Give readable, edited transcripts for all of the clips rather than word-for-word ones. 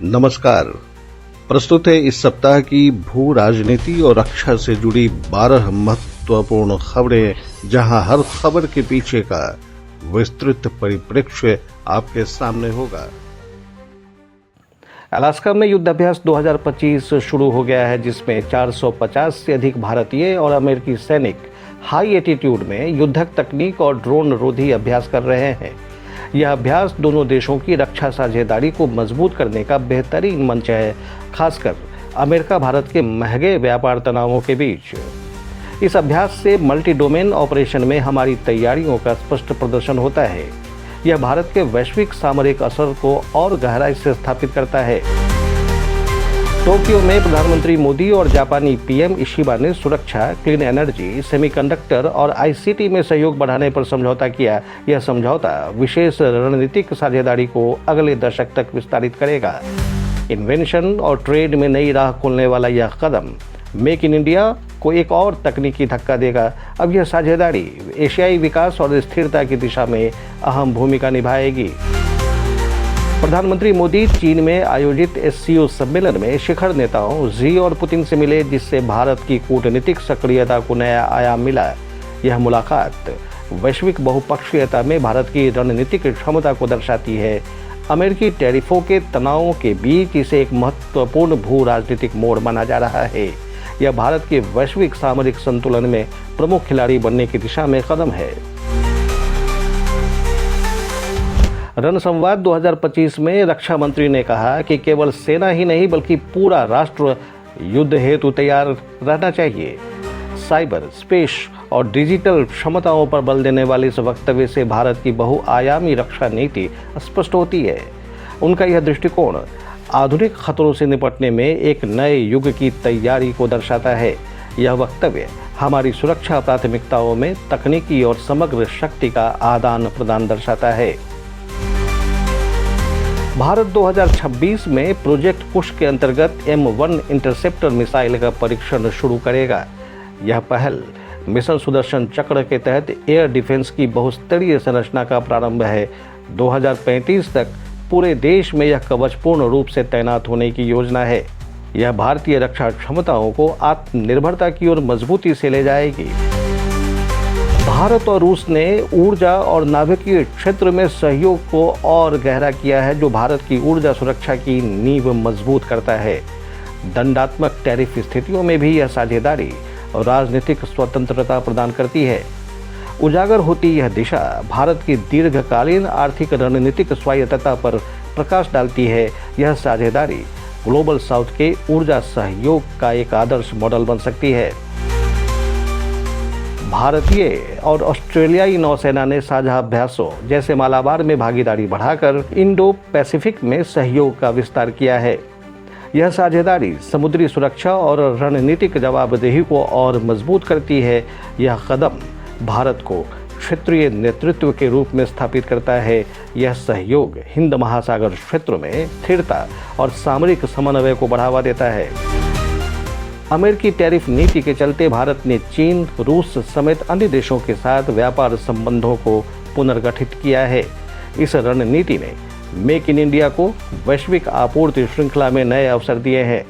नमस्कार। प्रस्तुत है इस सप्ताह की भू राजनीति और रक्षा से जुड़ी 12 महत्वपूर्ण खबरें, जहां हर खबर के पीछे का विस्तृत परिप्रेक्ष्य आपके सामने होगा। अलास्का में युद्धाभ्यास 2025 शुरू हो गया है, जिसमें 450 से अधिक भारतीय और अमेरिकी सैनिक हाई एटीट्यूड में युद्धक तकनीक और ड्रोन रोधी अभ्यास कर रहे हैं। यह अभ्यास दोनों देशों की रक्षा साझेदारी को मजबूत करने का बेहतरीन मंच है, खासकर अमेरिका भारत के महंगे व्यापार तनावों के बीच। इस अभ्यास से मल्टी डोमेन ऑपरेशन में हमारी तैयारियों का स्पष्ट प्रदर्शन होता है। यह भारत के वैश्विक सामरिक असर को और गहराई से स्थापित करता है। टोक्यो में प्रधानमंत्री मोदी और जापानी पीएम इशिबा ने सुरक्षा, क्लीन एनर्जी, सेमीकंडक्टर और आईसीटी में सहयोग बढ़ाने पर समझौता किया। यह समझौता विशेष रणनीतिक साझेदारी को अगले दशक तक विस्तारित करेगा। इन्वेंशन और ट्रेड में नई राह खोलने वाला यह कदम मेक इन इंडिया को एक और तकनीकी धक्का देगा। अब यह साझेदारी एशियाई विकास और स्थिरता की दिशा में अहम भूमिका निभाएगी। प्रधानमंत्री मोदी चीन में आयोजित एससीओ सम्मेलन में शिखर नेताओं शी और पुतिन से मिले, जिससे भारत की कूटनीतिक सक्रियता को नया आयाम मिला। यह मुलाकात वैश्विक बहुपक्षीयता में भारत की रणनीतिक क्षमता को दर्शाती है। अमेरिकी टैरिफों के तनावों के बीच इसे एक महत्वपूर्ण भू राजनीतिक मोड़ माना जा रहा है। यह भारत के वैश्विक सामरिक संतुलन में प्रमुख खिलाड़ी बनने की दिशा में कदम है। रणसंवाद 2025 में रक्षा मंत्री ने कहा कि केवल सेना ही नहीं बल्कि पूरा राष्ट्र युद्ध हेतु तैयार रहना चाहिए। साइबर, स्पेस और डिजिटल क्षमताओं पर बल देने वाले इस वक्तव्य से भारत की बहुआयामी रक्षा नीति स्पष्ट होती है। उनका यह दृष्टिकोण आधुनिक खतरों से निपटने में एक नए युग की तैयारी को दर्शाता है। यह वक्तव्य हमारी सुरक्षा प्राथमिकताओं में तकनीकी और समग्र शक्ति का आदान प्रदान दर्शाता है। भारत 2026 में प्रोजेक्ट पुश के अंतर्गत M1 इंटरसेप्टर मिसाइल का परीक्षण शुरू करेगा। यह पहल मिशन सुदर्शन चक्र के तहत एयर डिफेंस की बहुस्तरीय संरचना का प्रारंभ है। 2035 तक पूरे देश में यह कवच पूर्ण रूप से तैनात होने की योजना है। यह भारतीय रक्षा क्षमताओं को आत्मनिर्भरता की ओर मजबूती से ले जाएगी। भारत और रूस ने ऊर्जा और नाभिकीय क्षेत्र में सहयोग को और गहरा किया है, जो भारत की ऊर्जा सुरक्षा की नींव मजबूत करता है। दंडात्मक टैरिफ स्थितियों में भी यह साझेदारी और राजनीतिक स्वतंत्रता प्रदान करती है। उजागर होती यह दिशा भारत की दीर्घकालीन आर्थिक रणनीतिक स्वायत्तता पर प्रकाश डालती है। यह साझेदारी ग्लोबल साउथ के ऊर्जा सहयोग का एक आदर्श मॉडल बन सकती है। भारतीय और ऑस्ट्रेलियाई नौसेना ने साझा अभ्यासों जैसे मालाबार में भागीदारी बढ़ाकर इंडो पैसिफिक में सहयोग का विस्तार किया है। यह साझेदारी समुद्री सुरक्षा और रणनीतिक जवाबदेही को और मजबूत करती है। यह कदम भारत को क्षेत्रीय नेतृत्व के रूप में स्थापित करता है। यह सहयोग हिंद महासागर क्षेत्र में स्थिरता और सामरिक समन्वय को बढ़ावा देता है। अमेरिकी टैरिफ नीति के चलते भारत ने चीन, रूस समेत अन्य देशों के साथ व्यापार संबंधों को पुनर्गठित किया है। इस रणनीति ने मेक इन इंडिया को वैश्विक आपूर्ति श्रृंखला में नए अवसर दिए हैं।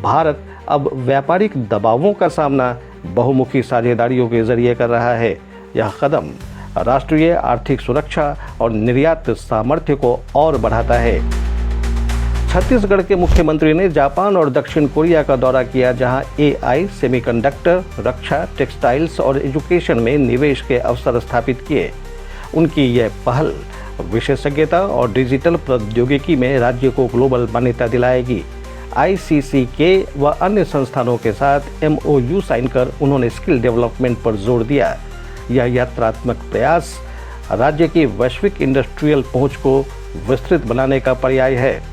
भारत अब व्यापारिक दबावों का सामना बहुमुखी साझेदारियों के जरिए कर रहा है। यह कदम राष्ट्रीय आर्थिक सुरक्षा और निर्यात सामर्थ्य को और बढ़ाता है। छत्तीसगढ़ के मुख्यमंत्री ने जापान और दक्षिण कोरिया का दौरा किया, जहां AI, सेमीकंडक्टर, रक्षा, टेक्सटाइल्स और एजुकेशन में निवेश के अवसर स्थापित किए। उनकी यह पहल विशेषज्ञता और डिजिटल प्रौद्योगिकी में राज्य को ग्लोबल मान्यता दिलाएगी। ICCK व अन्य संस्थानों के साथ MOU साइन कर उन्होंने स्किल डेवलपमेंट पर जोर दिया। यह यात्रात्मक प्रयास राज्य की वैश्विक इंडस्ट्रियल पहुंच को विस्तृत बनाने का पर्याय है।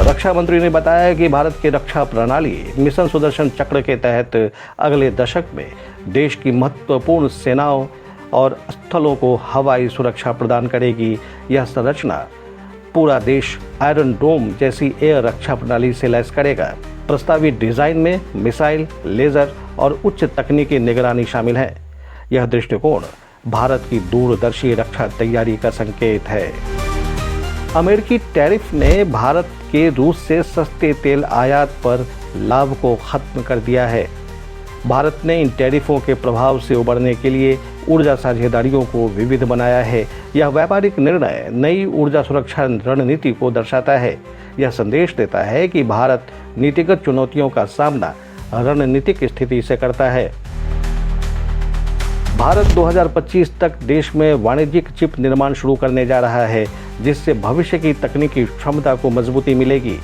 रक्षा मंत्री ने बताया कि भारत की रक्षा प्रणाली मिशन सुदर्शन चक्र के तहत अगले दशक में देश की महत्वपूर्ण सेनाओं और स्थलों को हवाई सुरक्षा प्रदान करेगी। यह संरचना पूरा देश आयरन डोम जैसी एयर रक्षा प्रणाली से लैस करेगा। प्रस्तावित डिजाइन में मिसाइल, लेजर और उच्च तकनीकी निगरानी शामिल है। यह दृष्टिकोण भारत की दूरदर्शी रक्षा तैयारी का संकेत है। अमेरिकी टैरिफ ने भारत के रूस से सस्ते तेल आयात पर लाभ को खत्म कर दिया है। भारत ने इन टैरिफों के प्रभाव से उबरने के लिए ऊर्जा साझेदारियों को विविध बनाया है। यह व्यापारिक निर्णय नई ऊर्जा सुरक्षा रणनीति को दर्शाता है। यह संदेश देता है कि भारत नीतिगत चुनौतियों का सामना रणनीतिक स्थिति से करता है। भारत 2025 तक देश में वाणिज्यिक चिप निर्माण शुरू करने जा रहा है, जिससे भविष्य की तकनीकी क्षमता को मजबूती मिलेगी।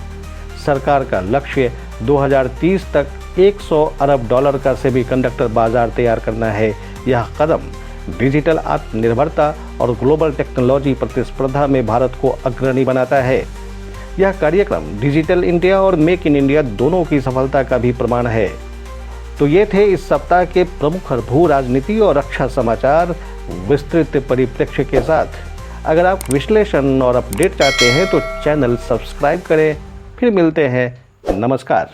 सरकार का लक्ष्य 2030 तक $100 अरब का सेमीकंडक्टर बाजार तैयार करना है। यह कदम डिजिटल आत्मनिर्भरता और ग्लोबल टेक्नोलॉजी प्रतिस्पर्धा में भारत को अग्रणी बनाता है। यह कार्यक्रम डिजिटल इंडिया और मेक इन इंडिया दोनों की सफलता का भी प्रमाण है। तो ये थे इस सप्ताह के प्रमुख भू राजनीति और रक्षा समाचार विस्तृत परिप्रेक्ष्य के साथ। अगर आप विश्लेषण और अपडेट चाहते हैं तो चैनल सब्सक्राइब करें। फिर मिलते हैं। नमस्कार।